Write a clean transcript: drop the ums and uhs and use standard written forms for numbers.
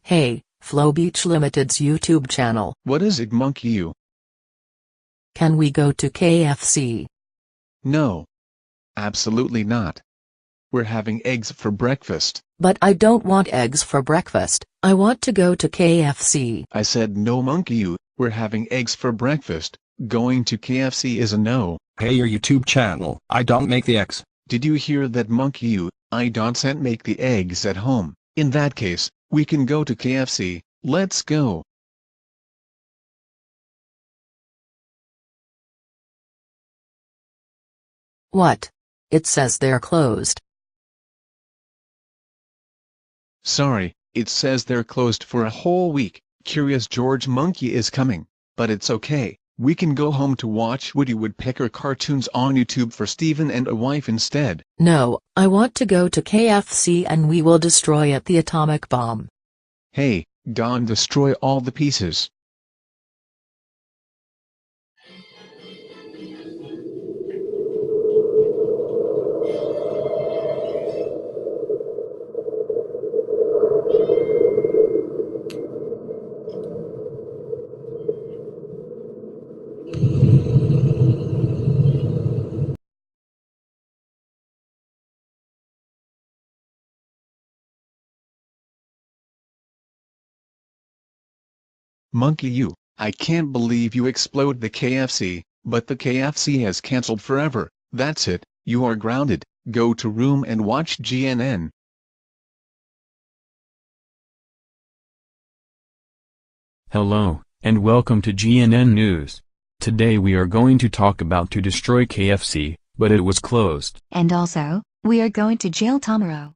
Hey, Flow Beach Limited's YouTube channel. What is it, Monkey U? Can we go to KFC? No. Absolutely not. We're having eggs for breakfast. But I don't want eggs for breakfast. I want to go to KFC. I said no, Monkey U. We're having eggs for breakfast. Going to KFC is a no. Hey, your YouTube channel. I don't make the eggs. Did you hear that, Monkey U? I don't make the eggs at home. In that case, we can go to KFC. Let's go. What? It says they're closed. Sorry, it says they're closed for a whole week. Curious George Monkey is coming, but it's okay. We can go home to watch Woody Woodpecker cartoons on YouTube for Steven and a wife instead. No, I want to go to KFC and we will destroy it, the atomic bomb. Hey, gone destroy all the pieces. Monkey U, I can't believe you explode the KFC, but the KFC has cancelled forever. That's it, you are grounded. Go to room and watch GNN. Hello, and welcome to GNN News. Today we are going to talk about to destroy KFC, but it was closed. And also, we are going to jail tomorrow.